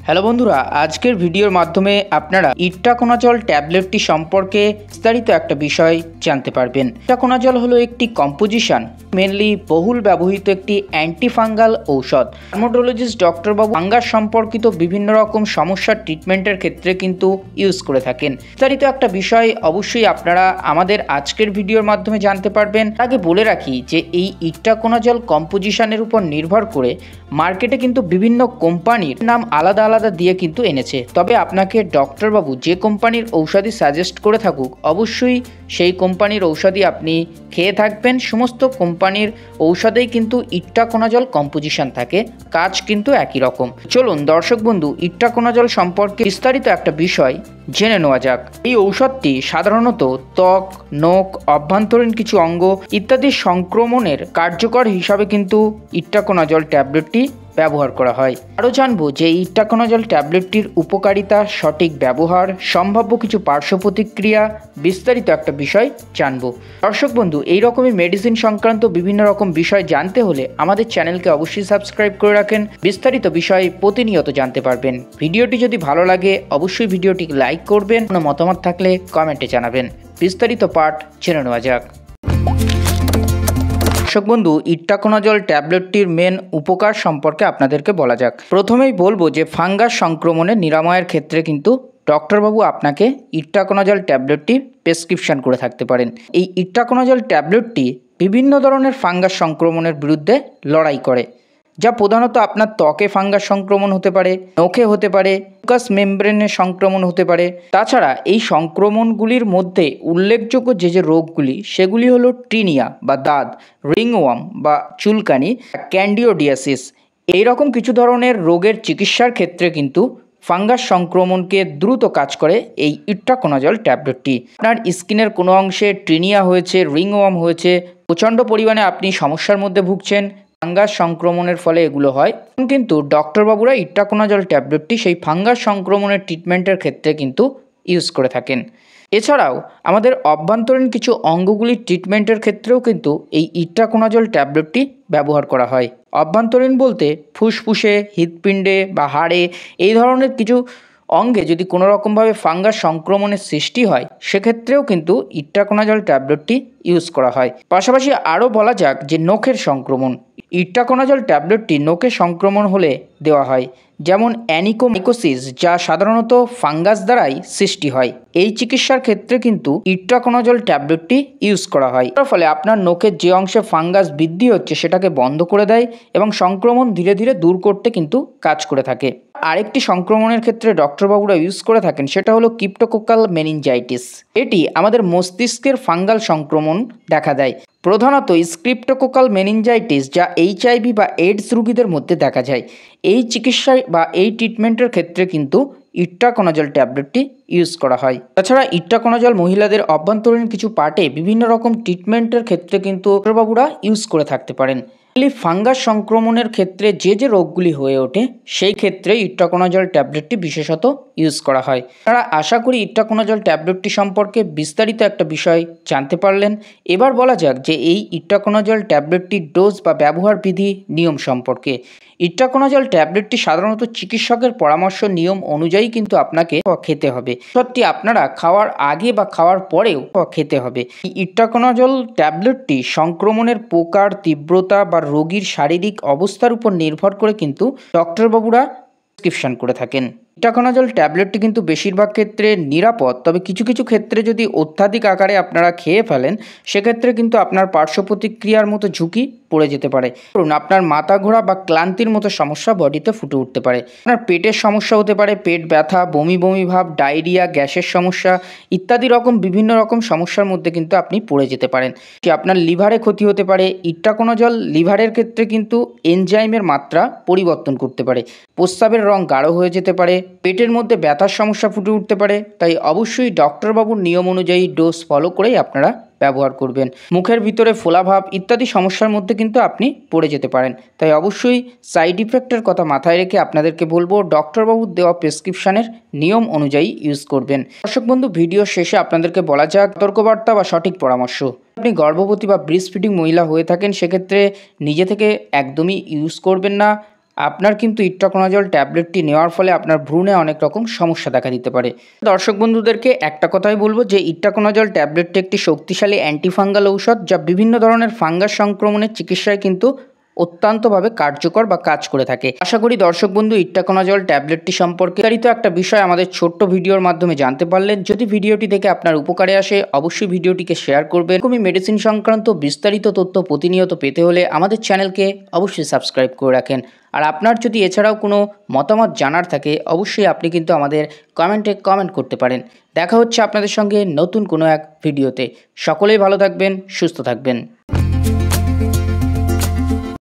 Hello বন্ধুরা, আজকের ভিডিওর মাধ্যমে আপনারা ইট্টাকোনাজল ট্যাবলেটটি সম্পর্কে বিস্তারিত একটা বিষয় জানতে পারবেন। ইট্টাকোনাজল হলো একটি কম্পোজিশন, মেনলি বহুল ব্যবহৃত একটি অ্যান্টিফাঙ্গাল ঔষধ। ডার্মাটোলজিস্ট ডক্টরবাবু ফাঙ্গাস সম্পর্কিত বিভিন্ন রকম সমস্যার ট্রিটমেন্টের ক্ষেত্রে কিন্তু ইউজ করে থাকেন। বিস্তারিত একটা বিষয় অবশ্যই আপনারা আমাদের আজকের ভিডিওর মাধ্যমে জানতে পারবেন। আগে বলে রাখি যে এই ইট্টাকোনাজল কম্পোজিশনের উপর নির্ভর করে মার্কেটে কিন্তু বিভিন্ন কোম্পানির নাম আলাদা আলাদা দিয়ে কিন্তু এনেছে। তবে আপনাকে ডক্টরবাবু যে কোম্পানির ঔষধি সাজেস্ট করে থাকুক, অবশ্যই সেই কোম্পানির ঔষধি আপনি খেয়ে থাকবেন। সমস্ত কোম্পানির ঔষধেই কিন্তু ইট্টাকোনাজল কম্পোজিশন থাকে, কাজ কিন্তু একই রকম। চলুন দর্শক বন্ধু, ইট্টাকোনাজল সম্পর্কে বিস্তারিত একটা বিষয় জেনে নেওয়া যাক। এই ঔষধটি সাধারণত ত্বক, নখ, অভ্যন্তরীণ কিছু অঙ্গ ইত্যাদি সংক্রমণের কার্যকর হিসাবে কিন্তু ইট্টাকোনাজল ট্যাবলেটটি ব্যবহার করা হয়। আরও জানবো যে ইট্টাকোনাজল ট্যাবলেটটির উপকারিতা, সঠিক ব্যবহার, সম্ভাব্য কিছু পার্শ্ব প্রতিক্রিয়া, বিস্তারিত একটা বিষয় জানবো। দর্শক বন্ধু, এই রকমই মেডিসিন সংক্রান্ত বিভিন্ন রকম বিষয় জানতে হলে আমাদের চ্যানেলকে অবশ্যই সাবস্ক্রাইব করে রাখেন। বিস্তারিত বিষয় প্রতিনিয়ত জানতে পারবেন। ভিডিওটি যদি ভালো লাগে অবশ্যই ভিডিওটি লাইক করবেন। কোনো মতামত থাকলে কমেন্টে জানাবেন। বিস্তারিত পাঠ জেনে নেওয়া যাক। দর্শক বন্ধু, ইট্টাকোনাজল ট্যাবলেটটির মেন উপকার সম্পর্কে আপনাদেরকে বলা যাক। প্রথমেই বলবো যে ফাঙ্গাস সংক্রমণের নিরাময়ের ক্ষেত্রে কিন্তু ডক্টরবাবু আপনাকে ইট্টাকোনাজল ট্যাবলেটটি প্রেসক্রিপশন করে থাকতে পারেন। এই ইট্টাকোনাজল ট্যাবলেটটি বিভিন্ন ধরনের ফাঙ্গাস সংক্রমণের বিরুদ্ধে লড়াই করে, যা প্রধানত আপনার ত্বকে ফাঙ্গাস সংক্রমণ হতে পারে, নখে হতে পারে, মিউকাস মেমব্রেনের সংক্রমণ হতে পারে। তাছাড়া এই সংক্রমণগুলির মধ্যে উল্লেখযোগ্য যে রোগগুলি সেগুলি হলো টিনিয়া বা দাঁত, রিংওয়ার্ম বা চুলকানি, ক্যান্ডিডিয়াসিস। এইরকম কিছু ধরনের রোগের চিকিৎসার ক্ষেত্রে কিন্তু ফাঙ্গাস সংক্রমণকে দ্রুত কাজ করে এই ইট্টাকোনাজল ট্যাবলেটটি। আপনার স্কিনের কোনো অংশে টিনিয়া হয়েছে, রিংওয়ার্ম হয়েছে, প্রচণ্ড পরিমাণে আপনি সমস্যার মধ্যে ভুগছেন, ফাঙ্গাস সংক্রমণের ফলে এগুলো হয়, কিন্তু ডক্টরবাবুরা ইট্টাকোনাজল ট্যাবলেটটি সেই ফাঙ্গাস সংক্রমণের ট্রিটমেন্টের ক্ষেত্রে কিন্তু ইউজ করে থাকেন। এছাড়াও আমাদের অভ্যন্তরীণ কিছু অঙ্গগুলির ট্রিটমেন্টের ক্ষেত্রেও কিন্তু এই ইট্টাকোনাজল ট্যাবলেটটি ব্যবহার করা হয়। অভ্যন্তরীণ বলতে ফুসফুসে, হৃৎপিণ্ডে বা হাড়ে এই ধরনের কিছু অঙ্গে যদি কোনো রকমভাবে ফাঙ্গাস সংক্রমণের সৃষ্টি হয়, সেক্ষেত্রেও কিন্তু ইট্টাকোনাজল ট্যাবলেটটি ইউজ করা হয়। পাশাপাশি আরও বলা যাক যে নখের সংক্রমণ, ইট্টাকোনাজল ট্যাবলেটটি নখে সংক্রমণ হলে দেওয়া হয়, যেমন অ্যানিকোমাইকোসিস, যা সাধারণত ফাঙ্গাস দ্বারাই সৃষ্টি হয়। এই চিকিৎসার ক্ষেত্রে কিন্তু ইট্টাকোনাজল ট্যাবলেটটি ইউজ করা হয়। তার ফলে আপনার নখের যে অংশে ফাঙ্গাস বৃদ্ধি হচ্ছে সেটাকে বন্ধ করে দেয় এবং সংক্রমণ ধীরে ধীরে দূর করতে কিন্তু কাজ করে থাকে। আরেকটি সংক্রমণের ক্ষেত্রে ডক্টরবাবুরা ইউজ করে থাকেন, সেটা হলো ক্রিপ্টোকোকাল মেনিনজাইটিস। এটি আমাদের মস্তিষ্কের ফাঙ্গাল সংক্রমণ দেখা দেয়। প্রধানত ক্রিপ্টোকোকাল মেনিনজাইটিস, যা এইচআইভি বা এইডস রোগীদের মধ্যে দেখা যায়। এই চিকিৎসায় বা এই ট্রিটমেন্টের ক্ষেত্রে কিন্তু ইট্টাকোনাজল ট্যাবলেটটি ইউজ করা হয়। তাছাড়া ইট্টাকোনাজল মহিলাদের অভ্যন্তরীণ কিছু পার্টে বিভিন্ন রকম ট্রিটমেন্টের ক্ষেত্রে কিন্তু ডক্টরবাবুরা ইউজ করে থাকতে পারেন। ফাঙ্গাস সংক্রমণের ক্ষেত্রে যে রোগগুলি হয়ে ওঠে সেই ক্ষেত্রে ইট্টাকোনাজল ট্যাবলেটটি বিশেষত ইউজ করা হয়। আপনারা আশা করি ইট্টাকোনাজল ট্যাবলেটটি সম্পর্কে বিস্তারিত একটা বিষয় জানতে পারলেন। এবার বলা যাক যে এই ইট্টাকোনাজল ট্যাবলেটটির ডোজ বা ব্যবহার বিধি, নিয়ম সম্পর্কে। ইট্টাকোনাজল ট্যাবলেটটি সাধারণত চিকিৎসকের পরামর্শ নিয়ম অনুযায়ী কিন্তু আপনাকে খেতে হবে। সত্যি আপনারা খাওয়ার আগে বা খাওয়ার পরেও খেতে হবে। এই ইট্টাকোনাজল ট্যাবলেটটি সংক্রমণের প্রকার, তীব্রতা বা রোগীর শারীরিক অবস্থার উপর নির্ভর করে কিন্তু ডক্টরবাবুরা প্রেসক্রিপশন করে থাকেন। ইট্টাকোনাজল ট্যাবলেটটি কিন্তু বেশিরভাগ ক্ষেত্রে নিরাপদ, তবে কিছু কিছু ক্ষেত্রে যদি অত্যাধিক আকারে আপনারা খেয়ে ফেলেন সেক্ষেত্রে কিন্তু আপনার পার্শ্ব প্রতিক্রিয়ার মতো ঝুঁকি পড়ে যেতে পারে। ধরুন আপনার মাথা ঘোরা বা ক্লান্তির মতো সমস্যা বডিতে ফুটে উঠতে পারে, আপনার পেটের সমস্যা হতে পারে, পেট ব্যথা, বমি বমি ভাব, ডায়রিয়া, গ্যাসের সমস্যা ইত্যাদি বিভিন্ন রকম সমস্যার মধ্যে কিন্তু আপনি পড়ে যেতে পারেন। আপনার লিভারে ক্ষতি হতে পারে। ইট্টাকোনাজল লিভারের ক্ষেত্রে কিন্তু এনজাইমের মাত্রা পরিবর্তন করতে পারে, প্রস্রাবের রং গাঢ় হয়ে যেতে পারে, পেটের মধ্যে ব্যথার সমস্যা ফুটে উঠতে পারে। তাই অবশ্যই ডক্টরবাবুর নিয়ম অনুযায়ী ডোজ ফলো করেই আপনারা ব্যবহার করবেন। মুখের ভিতরে ফোলাভাব ইত্যাদি সমস্যার মধ্যে কিন্তু আপনি পড়ে যেতে পারেন। তাই অবশ্যই সাইড ইফেক্টের কথা মাথায় রেখে আপনাদেরকে বলবো ডক্টরবাবুর দেওয়া প্রেসক্রিপশনের নিয়ম অনুযায়ী ইউজ করবেন। দর্শক বন্ধু, ভিডিও শেষে আপনাদেরকে বলা যাক সতর্কবার্তা বা সঠিক পরামর্শ। আপনি গর্ভবতী বা ব্রেস্ট ফিডিং মহিলা হয়ে থাকেন সেক্ষেত্রে নিজে থেকে একদমই ইউজ করবেন না। আপনার কিন্তু ইট্রাকোনাজল ট্যাবলেটটি নেওয়ার ফলে আপনার ভ্রূণে অনেক রকম সমস্যা দেখা দিতে পারে। দর্শক বন্ধুদেরকে একটা কথাই বলবো যে ইট্রাকোনাজল ট্যাবলেটটি একটি শক্তিশালী অ্যান্টিফাঙ্গাল ঔষধ, যা বিভিন্ন ধরনের ফাঙ্গাস সংক্রমণের চিকিৎসায় কিন্তু অত্যন্তভাবে কার্যকর বা কাজ করে থাকে। আশা করি দর্শক বন্ধু ইট্রাকোনাজল ট্যাবলেটটি সম্পর্কে বিস্তারিত একটা বিষয় আমাদের ছোট্ট ভিডিওর মাধ্যমে জানতে পারলেন। যদি ভিডিওটি দেখে আপনার উপকারে আসে অবশ্যই ভিডিওটিকে শেয়ার করবেন। এরকমই মেডিসিন সংক্রান্ত বিস্তারিত তথ্য প্রতিনিয়ত পেতে হলে আমাদের চ্যানেলকে অবশ্যই সাবস্ক্রাইব করে রাখেন। আর আপনার যদি এছাড়াও কোনো মতামত জানার থাকে অবশ্যই আপনি কিন্তু আমাদের কমেন্টে কমেন্ট করতে পারেন। দেখা হচ্ছে আপনাদের সঙ্গে নতুন কোনো এক ভিডিওতে। সকলেই ভালো থাকবেন, সুস্থ থাকবেন।